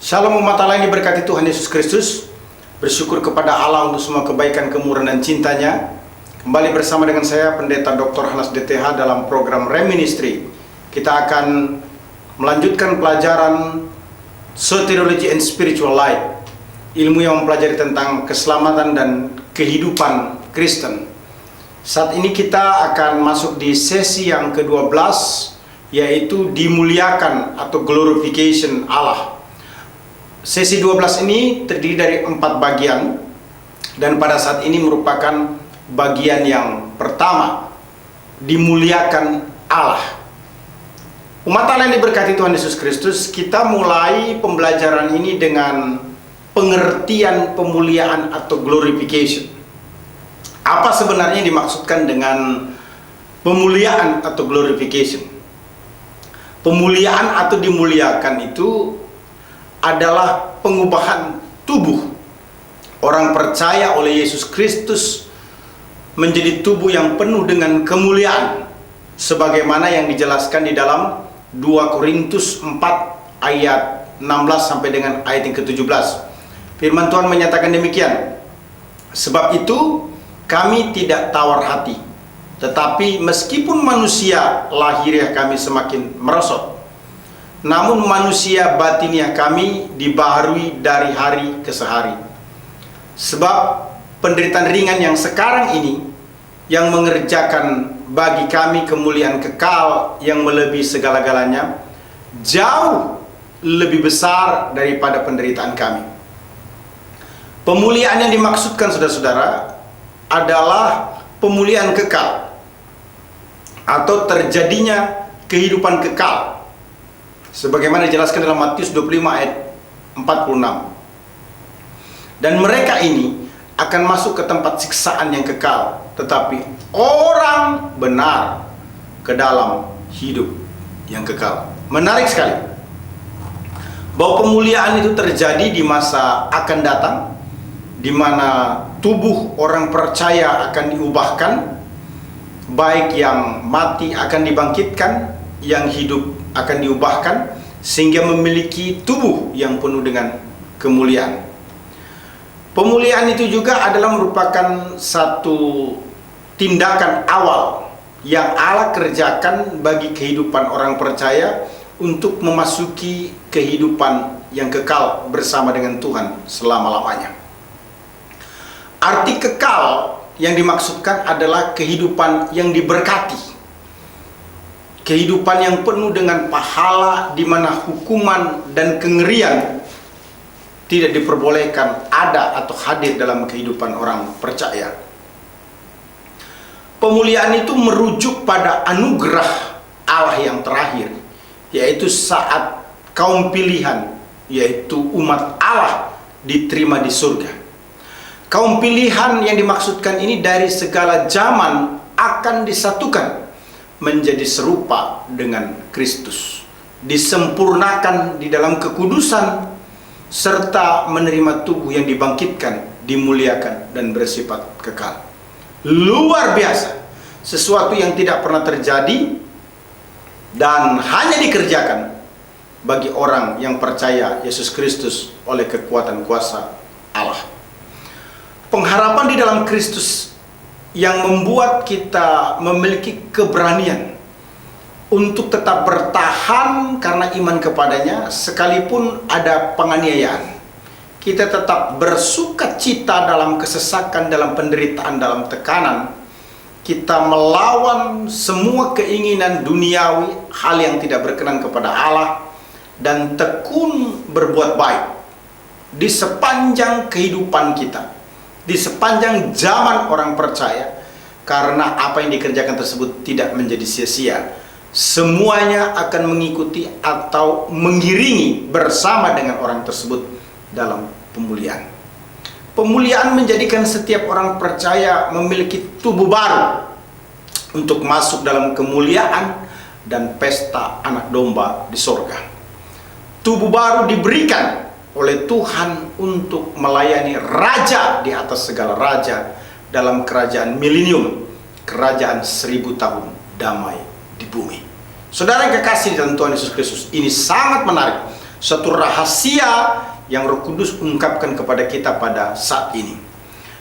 Shalom umat Allah yang diberkati Tuhan Yesus Kristus. Bersyukur kepada Allah untuk semua kebaikan, kemurahan dan cintanya. Kembali bersama dengan saya Pendeta Dr. Hanas DTH dalam program Reministry. Kita akan melanjutkan pelajaran Soteriology and Spiritual Life, ilmu yang mempelajari tentang keselamatan dan kehidupan Kristen. Saat ini kita akan masuk di sesi yang ke-12, yaitu dimuliakan atau glorification Allah. Sesi 12 ini terdiri dari 4 bagian, dan pada saat ini merupakan bagian yang pertama, dimuliakan Allah. Umat Allah yang diberkati Tuhan Yesus Kristus, kita mulai pembelajaran ini dengan pengertian pemuliaan atau glorification. Apa sebenarnya yang dimaksudkan dengan pemuliaan atau glorification? Pemuliaan atau dimuliakan itu adalah pengubahan tubuh orang percaya oleh Yesus Kristus menjadi tubuh yang penuh dengan kemuliaan, sebagaimana yang dijelaskan di dalam 2 Korintus 4 ayat 16 sampai dengan ayat yang ke-17. Firman Tuhan menyatakan demikian, "Sebab itu kami tidak tawar hati, tetapi meskipun manusia lahiriah kami semakin merosot, namun manusia batiniah kami dibaharui dari hari ke hari. Sebab penderitaan ringan yang sekarang ini yang mengerjakan bagi kami kemuliaan kekal yang melebihi segala-galanya, jauh lebih besar daripada penderitaan kami." Pemuliaan yang dimaksudkan saudara-saudara adalah pemuliaan kekal atau terjadinya kehidupan kekal, sebagaimana dijelaskan dalam Matius 25 ayat 46. Dan mereka ini akan masuk ke tempat siksaan yang kekal, tetapi orang benar ke dalam hidup yang kekal. Menarik sekali bahwa pemuliaan itu terjadi di masa akan datang, di mana tubuh orang percaya akan diubahkan, baik yang mati akan dibangkitkan, yang hidup akan diubahkan, sehingga memiliki tubuh yang penuh dengan kemuliaan. Pemuliaan itu juga adalah merupakan satu tindakan awal yang Allah kerjakan bagi kehidupan orang percaya untuk memasuki kehidupan yang kekal bersama dengan Tuhan selama-lamanya. Arti kekal yang dimaksudkan adalah kehidupan yang diberkati, kehidupan yang penuh dengan pahala, di mana hukuman dan kengerian tidak diperbolehkan ada atau hadir dalam kehidupan orang percaya. Pemuliaan itu merujuk pada anugerah Allah yang terakhir, yaitu saat kaum pilihan, yaitu umat Allah, diterima di surga. Kaum pilihan yang dimaksudkan ini dari segala zaman akan disatukan menjadi serupa dengan Kristus, disempurnakan di dalam kekudusan, serta menerima tubuh yang dibangkitkan, dimuliakan, dan bersifat kekal. Luar biasa, sesuatu yang tidak pernah terjadi dan hanya dikerjakan bagi orang yang percaya Yesus Kristus oleh kekuatan kuasa Allah. Pengharapan di dalam Kristus yang membuat kita memiliki keberanian untuk tetap bertahan karena iman kepadanya, sekalipun ada penganiayaan. Kita tetap bersukacita dalam kesesakan, dalam penderitaan, dalam tekanan. Kita melawan semua keinginan duniawi, hal yang tidak berkenan kepada Allah, dan tekun berbuat baik di sepanjang kehidupan kita, di sepanjang zaman orang percaya, karena apa yang dikerjakan tersebut tidak menjadi sia-sia, semuanya akan mengikuti atau mengiringi bersama dengan orang tersebut dalam pemulihan. Pemulihan menjadikan setiap orang percaya memiliki tubuh baru untuk masuk dalam kemuliaan dan pesta anak domba di sorga. Tubuh baru diberikan oleh Tuhan untuk melayani Raja di atas segala raja dalam kerajaan milenium, kerajaan 1000 tahun damai di bumi. Saudara yang kekasih dalam Tuhan Yesus Kristus, ini sangat menarik. Satu rahasia yang Roh Kudus ungkapkan kepada kita pada saat ini.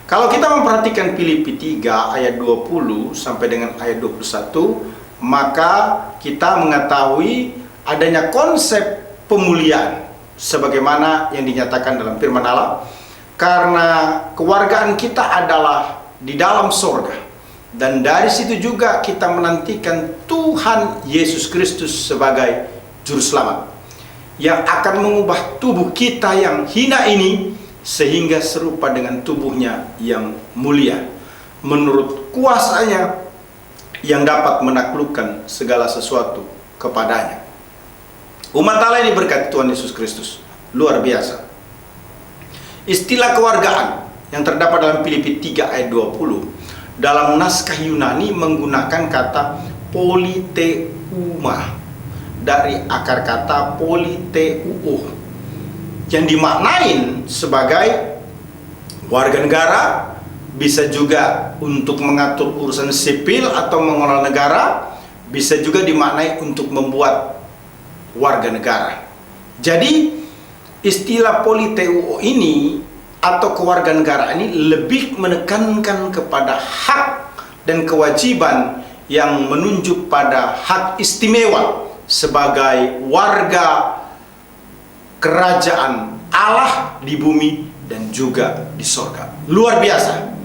Kalau kita memperhatikan Filipi 3 ayat 20 sampai dengan ayat 21, maka kita mengetahui adanya konsep pemulihan sebagaimana yang dinyatakan dalam firman Allah. Karena kewargaan kita adalah di dalam sorga. Dan dari situ juga kita menantikan Tuhan Yesus Kristus sebagai Juru Selamat yang akan mengubah tubuh kita yang hina ini sehingga serupa dengan tubuhnya yang mulia menurut kuasanya yang dapat menaklukkan segala sesuatu kepadanya. Umat Allah ini berkat Tuhan Yesus Kristus luar biasa. Istilah kewargaan yang terdapat dalam Filipi 3 ayat 20 dalam naskah Yunani menggunakan kata politeuma dari akar kata politeuo yang dimaknain sebagai warga negara, bisa juga untuk mengatur urusan sipil atau mengelola negara, bisa juga dimaknai untuk membuat warga negara. Jadi istilah politeuo ini atau kewarganegaraan ini lebih menekankan kepada hak dan kewajiban yang menunjuk pada hak istimewa sebagai warga kerajaan Allah di bumi dan juga di sorga. Luar biasa.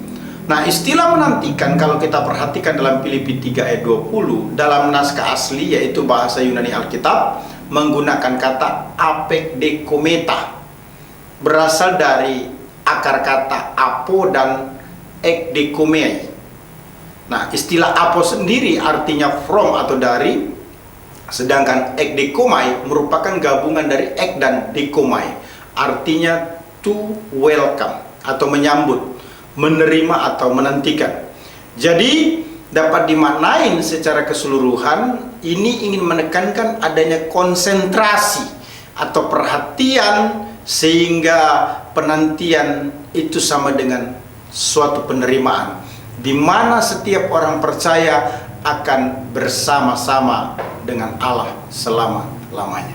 Nah, istilah menantikan kalau kita perhatikan dalam Filipi 3 ayat 20 dalam naskah asli yaitu bahasa Yunani Alkitab menggunakan kata apekdekometa, berasal dari akar kata apo dan ekdekomai. Nah, istilah apo sendiri artinya from atau dari, sedangkan ekdekomai merupakan gabungan dari ek dan dekomai, artinya to welcome atau menyambut, menerima atau menantikan. Jadi dapat dimaknain secara keseluruhan ini ingin menekankan adanya konsentrasi atau perhatian sehingga penantian itu sama dengan suatu penerimaan di mana setiap orang percaya akan bersama-sama dengan Allah selama-lamanya.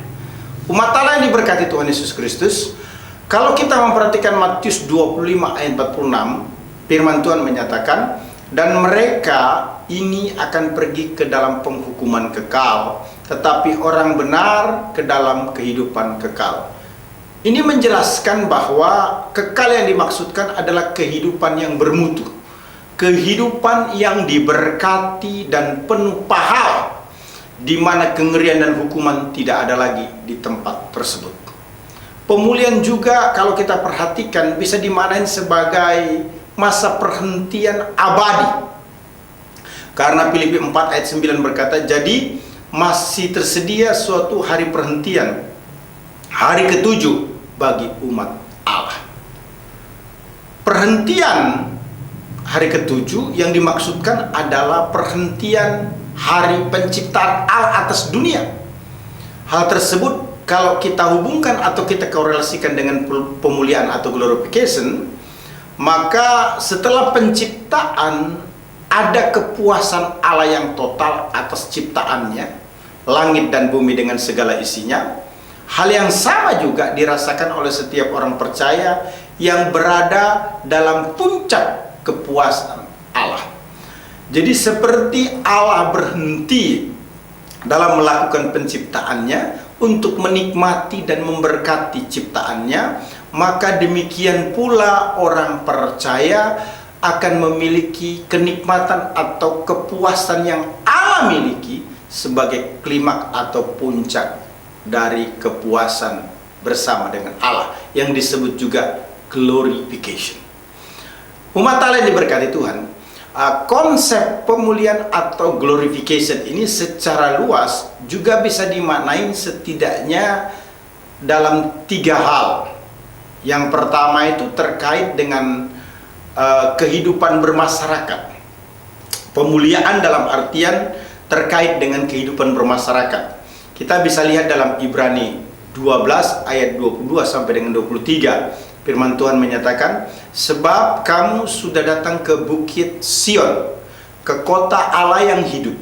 Umat Allah yang diberkati Tuhan Yesus Kristus, kalau kita memperhatikan Matius 25 ayat 46, firman Tuhan menyatakan, dan mereka ini akan pergi ke dalam penghukuman kekal, tetapi orang benar ke dalam kehidupan kekal. Ini menjelaskan bahwa kekal yang dimaksudkan adalah kehidupan yang bermutu, kehidupan yang diberkati dan penuh pahala, di mana kengerian dan hukuman tidak ada lagi di tempat tersebut. Pemulihan juga kalau kita perhatikan bisa dimaknain sebagai masa perhentian abadi. Karena Filipi 4 ayat 9 berkata, jadi masih tersedia suatu hari perhentian, hari ketujuh bagi umat Allah. Perhentian hari ketujuh yang dimaksudkan adalah perhentian hari penciptaan Allah atas dunia. Hal tersebut kalau kita hubungkan atau kita korelasikan dengan pemulihan atau glorification, maka setelah penciptaan ada kepuasan Allah yang total atas ciptaannya, langit dan bumi dengan segala isinya. Hal yang sama juga dirasakan oleh setiap orang percaya yang berada dalam puncak kepuasan Allah. Jadi seperti Allah berhenti dalam melakukan penciptaannya untuk menikmati dan memberkati ciptaannya, maka demikian pula orang percaya akan memiliki kenikmatan atau kepuasan yang Allah miliki sebagai klimaks atau puncak dari kepuasan bersama dengan Allah yang disebut juga glorification. Umat Allah yang diberkati Tuhan, Konsep pemulihan atau glorification ini secara luas juga bisa dimaknai setidaknya dalam 3 hal. Yang pertama itu terkait dengan kehidupan bermasyarakat. Pemuliaan dalam artian terkait dengan kehidupan bermasyarakat. Kita bisa lihat dalam Ibrani 12 ayat 22 sampai dengan 23. Firman Tuhan menyatakan, sebab kamu sudah datang ke bukit Sion, ke kota Allah yang hidup,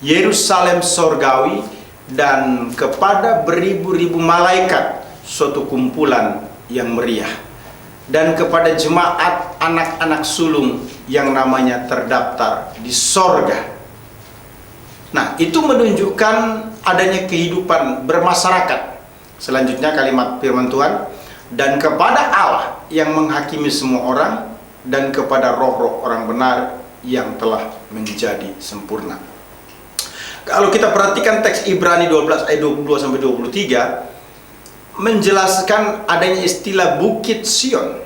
Yerusalem sorgawi, dan kepada beribu-ribu malaikat, suatu kumpulan yang meriah, dan kepada jemaat anak-anak sulung yang namanya terdaftar di sorga. Nah, itu menunjukkan adanya kehidupan bermasyarakat. Selanjutnya kalimat firman Tuhan, dan kepada Allah yang menghakimi semua orang, dan kepada roh-roh orang benar yang telah menjadi sempurna. Kalau kita perhatikan teks Ibrani 12 ayat 22 sampai 23 menjelaskan adanya istilah Bukit Sion,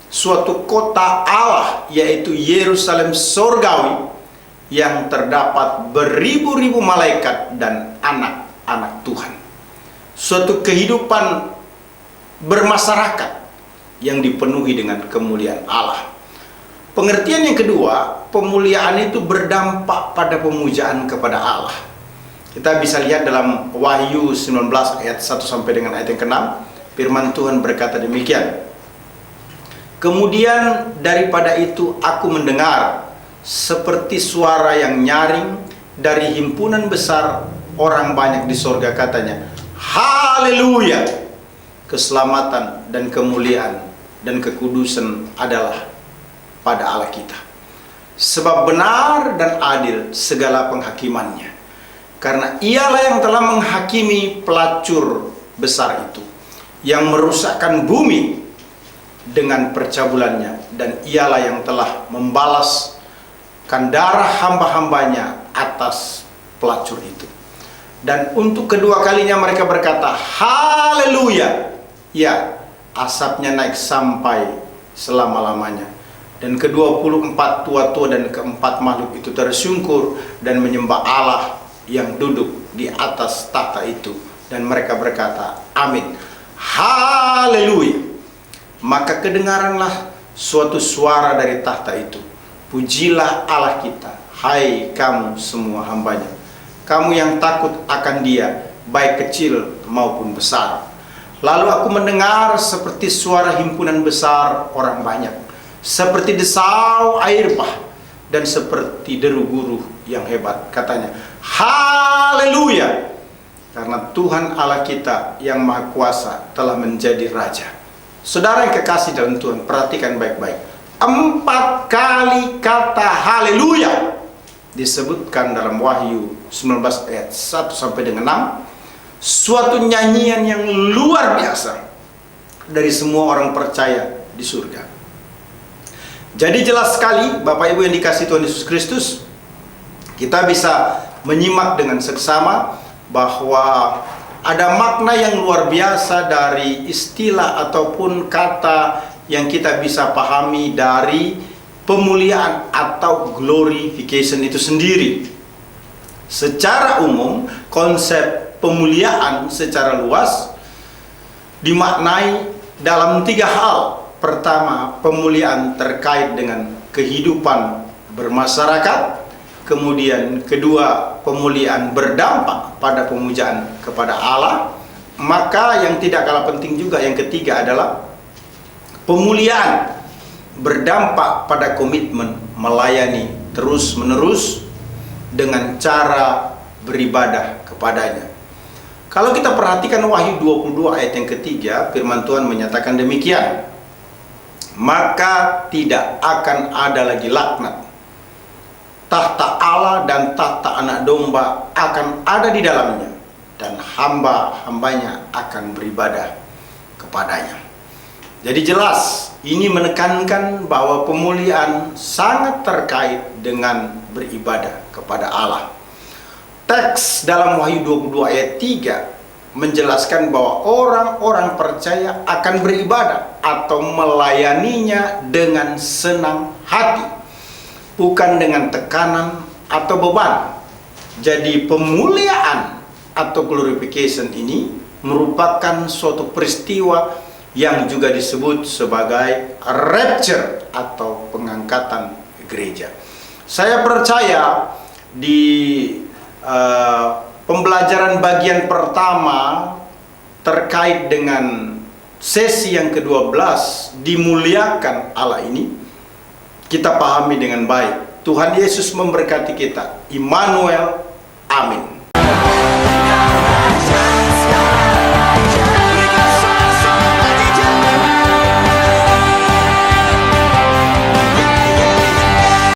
suatu kota Allah, yaitu Yerusalem sorgawi, yang terdapat beribu-ribu malaikat dan anak-anak Tuhan. Suatu kehidupan bermasyarakat yang dipenuhi dengan kemuliaan Allah. Pengertian yang kedua, pemuliaan itu berdampak pada pemujaan kepada Allah. Kita bisa lihat dalam Wahyu 19 ayat 1 sampai dengan ayat yang ke-6, firman Tuhan berkata demikian. Kemudian daripada itu aku mendengar seperti suara yang nyaring dari himpunan besar orang banyak di sorga, katanya, haleluya, keselamatan dan kemuliaan dan kekudusan adalah pada Allah kita, sebab benar dan adil segala penghakimannya, karena ialah yang telah menghakimi pelacur besar itu, yang merusakkan bumi dengan percabulannya, dan ialah yang telah membalaskan darah hamba-hambanya atas pelacur itu. Dan untuk kedua kalinya mereka berkata, haleluya, ya, asapnya naik sampai selama-lamanya. Dan ke-24 tua-tua dan keempat makhluk itu tersungkur dan menyembah Allah yang duduk di atas tahta itu, dan mereka berkata, amin, haleluya. Maka kedengaranlah suatu suara dari tahta itu, pujilah Allah kita, hai kamu semua hambanya, kamu yang takut akan Dia, baik kecil maupun besar. Lalu aku mendengar seperti suara himpunan besar orang banyak, seperti desau air bah, dan seperti deru guru yang hebat. Katanya, haleluya, karena Tuhan Allah kita yang Maha Kuasa telah menjadi Raja. Saudara yang kekasih dalam Tuhan, perhatikan baik-baik. 4 kali kata haleluya disebutkan dalam Wahyu 19 ayat 1 sampai dengan 6. Suatu nyanyian yang luar biasa dari semua orang percaya di surga. Jadi jelas sekali Bapak Ibu yang dikasihi Tuhan Yesus Kristus, kita bisa menyimak dengan seksama bahwa ada makna yang luar biasa dari istilah ataupun kata yang kita bisa pahami dari pemuliaan atau glorification itu sendiri. Secara umum, konsep pemuliaan secara luas dimaknai dalam 3 hal. Pertama, pemuliaan terkait dengan kehidupan bermasyarakat. Kemudian kedua, pemuliaan berdampak pada pemujaan kepada Allah. Maka yang tidak kalah penting juga yang ketiga adalah pemuliaan berdampak pada komitmen melayani terus-menerus dengan cara beribadah kepadanya. Kalau kita perhatikan Wahyu 22 ayat yang ketiga, firman Tuhan menyatakan demikian, maka tidak akan ada lagi laknat. Tahta Allah dan tahta anak domba akan ada di dalamnya, dan hamba-hambanya akan beribadah kepadanya. Jadi jelas, ini menekankan bahwa pemuliaan sangat terkait dengan beribadah kepada Allah. Teks dalam Wahyu 22 ayat 3 menjelaskan bahwa orang-orang percaya akan beribadah atau melayaninya dengan senang hati. bukan dengan tekanan atau beban. Jadi pemuliaan atau glorification ini merupakan suatu peristiwa yang juga disebut sebagai rapture atau pengangkatan gereja. Saya percaya di pembelajaran bagian pertama terkait dengan sesi yang ke-12, dimuliakan Allah ini, kita pahami dengan baik. Tuhan Yesus memberkati kita. Immanuel, amin.